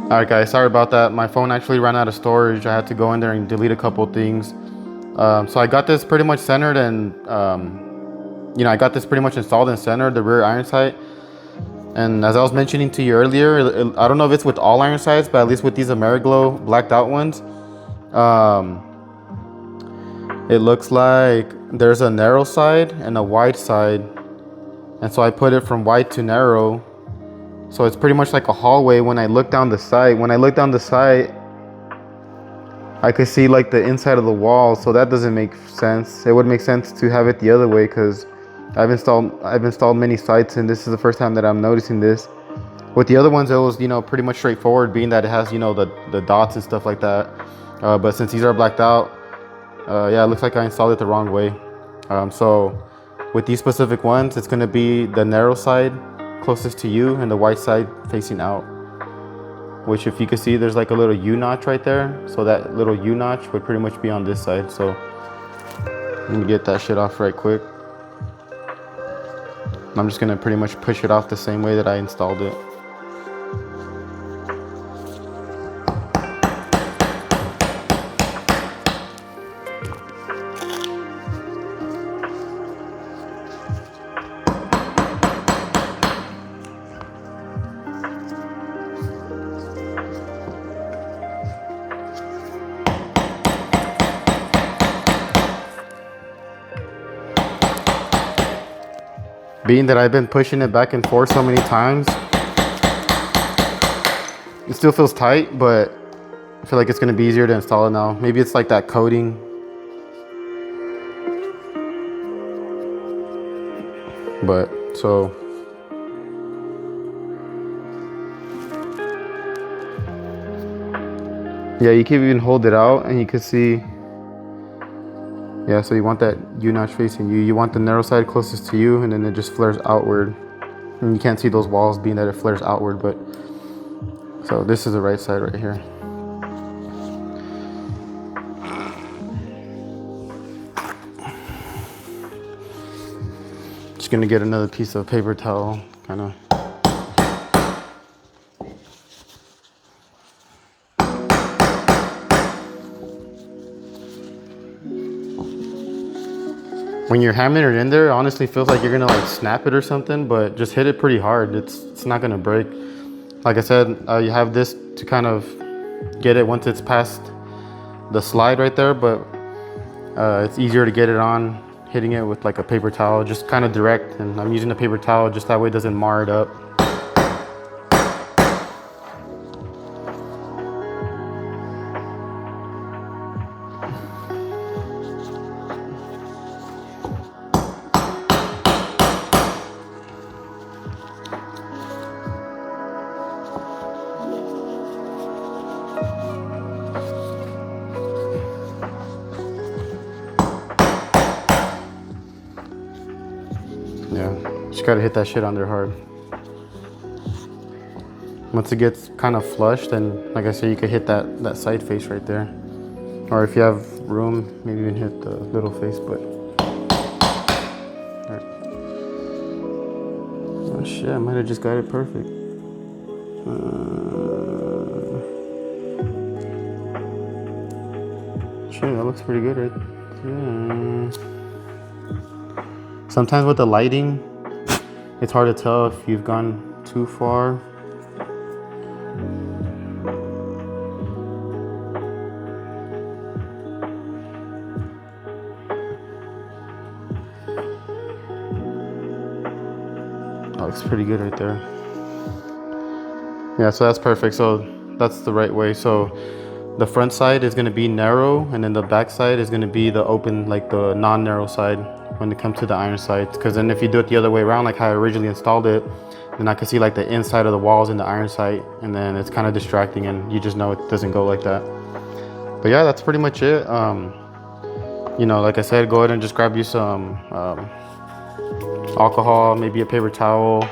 Alright guys, sorry about that. My phone actually ran out of storage. I had to go in there and delete a couple things. So I got this pretty much centered and I got this pretty much installed and centered, the rear iron sight. And as I was mentioning to you earlier, I don't know if it's with all iron sights, but at least with these Ameriglow blacked out ones, um, it looks like there's a narrow side and a wide side. And so I put it from wide to narrow. So it's pretty much like a hallway. When I look down the sight, I could see like the inside of the wall. So that doesn't make sense. It would make sense to have it the other way because I've installed many sights and this is the first time that I'm noticing this. With the other ones, it was pretty much straightforward, being that it has the dots and stuff like that. But since these are blacked out, yeah, it looks like I installed it the wrong way. So with these specific ones, it's gonna be the narrow side closest to you and the wide side facing out. Which, if you can see, there's like a little U notch right there. So that little U notch would pretty much be on this side. So let me get that shit off right quick. I'm just gonna pretty much push it off the same way that I installed it. Being that I've been pushing it back and forth so many times, it still feels tight, but I feel like it's gonna be easier to install it now. Maybe it's like that coating. But so yeah, you can even hold it out and you can see. Yeah, so you want that U-notch facing you. You want the narrow side closest to you, and then it just flares outward. And you can't see those walls being that it flares outward, but so this is the right side right here. Just gonna get another piece of paper towel, kind of. When you're hammering it in there, it honestly feels like you're gonna like snap it or something, but just hit it pretty hard. It's not gonna break. Like I said, you have this to kind of get it once it's past the slide right there, but it's easier to get it on hitting it with like a paper towel, just kind of direct. And I'm using a paper towel just that way it doesn't mar it up. Yeah, just gotta hit that shit on there hard. Once it gets kind of flush, then like I said, you could hit that side face right there. Or if you have room, maybe even hit the little face, but. Right. Oh shit, I might have just got it perfect. Shit, that looks pretty good, right? Yeah. Sometimes with the lighting, it's hard to tell if you've gone too far. That looks pretty good right there. Yeah, so that's perfect. So that's the right way. So the front side is going to be narrow, and then the back side is going to be the open, like the non-narrow side when it comes to the iron sights. Because then if you do it the other way around, like how I originally installed it, then I can see like the inside of the walls in the iron sight, and then it's kind of distracting, and you just know it doesn't go like that. But yeah, that's pretty much it. Like I said, go ahead and just grab you some alcohol, maybe a paper towel,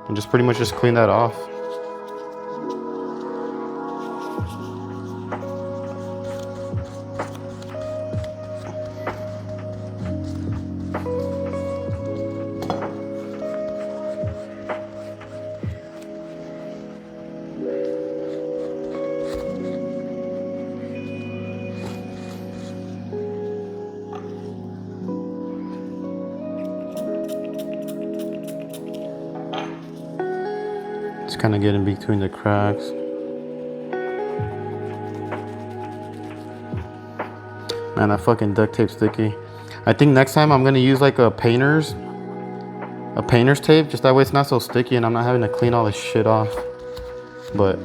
and just pretty much just clean that off. Just kind of get in between the cracks. Man, that fucking duct tape sticky. I think next time I'm gonna use like a painter's tape, just that way it's not so sticky and I'm not having to clean all this shit off. But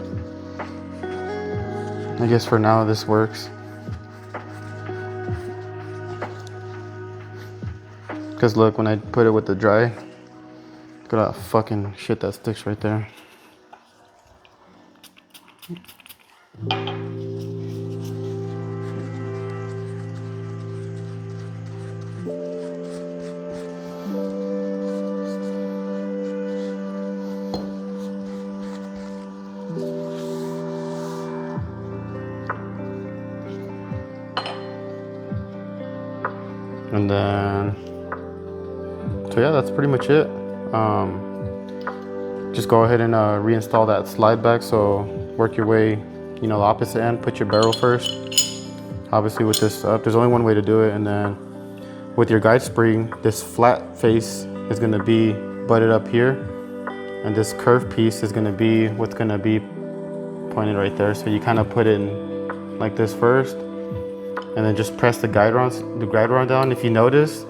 I guess for now this works. Cause look, when I put it with the dry, look at that fucking shit that sticks right there. And then, so yeah, that's pretty much it. Just go ahead and reinstall that slide back. So work your way, you know, the opposite end. Put your barrel first. Obviously with this up, there's only one way to do it. And then with your guide spring, this flat face is gonna be butted up here. And this curved piece is gonna be what's gonna be pointed right there. So you kind of put it in like this first. And then just press the guide rod down. If you notice,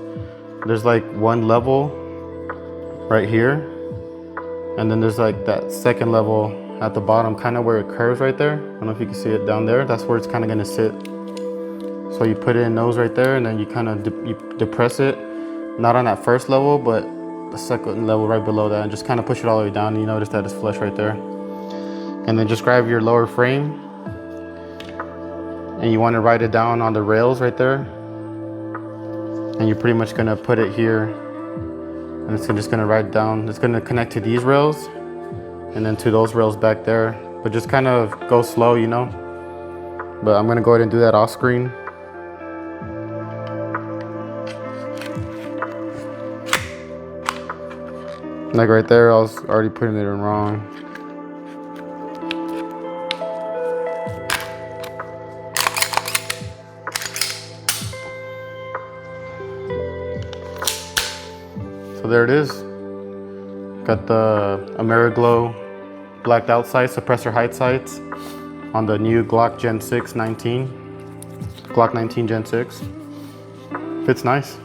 there's like one level right here. And then there's like that second level at the bottom, kind of where it curves right there. I don't know if you can see it down there. That's where it's kind of gonna sit. So you put it in nose right there, and then you kind of depress it. Not on that first level, but the second level right below that, and just kind of push it all the way down. And you notice that it's flush right there. And then just grab your lower frame, and you want to write it down on the rails right there, and you're pretty much going to put it here, and it's just going to write down, it's going to connect to these rails and then to those rails back there, but just kind of go slow, you know. But I'm going to go ahead and do that off screen. Like right there, I was already putting it in wrong. So there it is. Got the AmeriGlow blacked out sights, suppressor height sights on the new Glock Gen 6 19. Glock 19 Gen 6. Fits nice.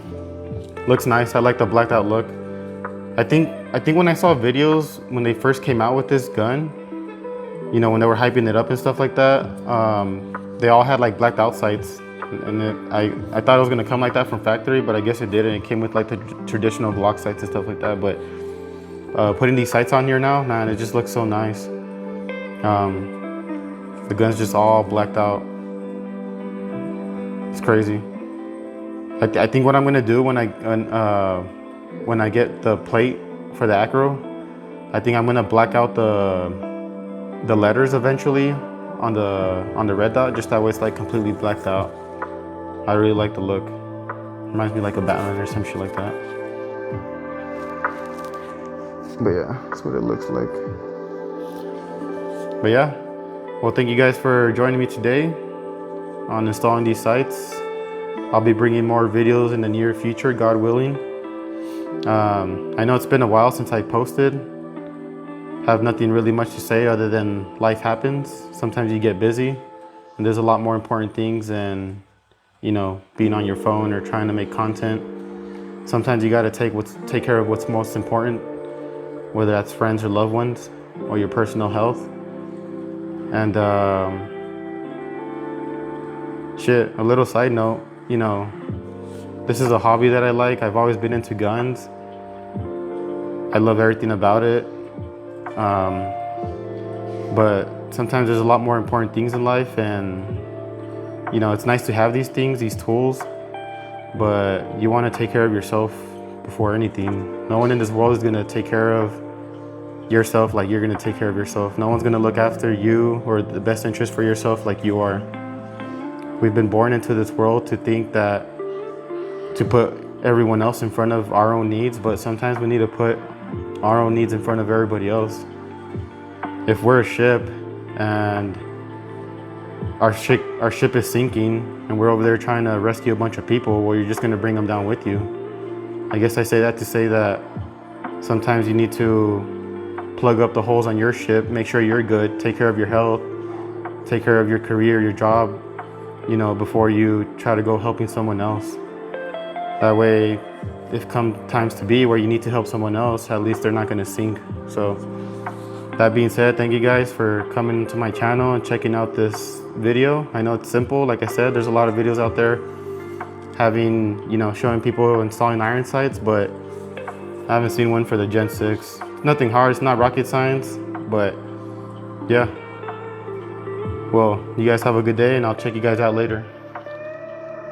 Looks nice. I like the blacked out look. I think when I saw videos when they first came out with this gun, you know, when they were hyping it up and stuff like that, they all had like blacked out sights. And I thought it was gonna come like that from factory, but I guess it didn't. It came with like the traditional Glock sights and stuff like that. But putting these sights on here now, man, it just looks so nice. The gun's just all blacked out. It's crazy. I think what I'm gonna do when I get the plate for the acro, I think I'm gonna black out the letters eventually on the red dot, just that way it's like completely blacked out. I really like the look. Reminds me like a Batman or some shit like that. But yeah, that's what it looks like. But yeah, well, thank you guys for joining me today on installing these sights. I'll be bringing more videos in the near future, God willing. I know it's been a while since I posted. Have nothing really much to say other than life happens. Sometimes you get busy and there's a lot more important things than, you know, being on your phone or trying to make content. Sometimes you gotta take care of what's most important, whether that's friends or loved ones or your personal health. And shit, a little side note, you know, this is a hobby that I like. I've always been into guns. I love everything about it. But sometimes there's a lot more important things in life, and you know, it's nice to have these things, these tools, but you want to take care of yourself before anything. No one in this world is going to take care of yourself like you're going to take care of yourself. No one's going to look after you or the best interest for yourself like you are. We've been born into this world to think that, to put everyone else in front of our own needs, but sometimes we need to put our own needs in front of everybody else. If we're a ship and our ship is sinking and we're over there trying to rescue a bunch of people, well, you're just going to bring them down with you. I guess I say that to say that sometimes you need to plug up the holes on your ship, make sure you're good, take care of your health, take care of your career, your job, you know, before you try to go helping someone else. That way, if come times to be where you need to help someone else, at least they're not gonna sink. So that being said, thank you guys for coming to my channel and checking out this video. I know it's simple, like I said, there's a lot of videos out there having, you know, showing people installing iron sights, but I haven't seen one for the Gen 6. Nothing hard, it's not rocket science, but yeah. Well, you guys have a good day and I'll check you guys out later.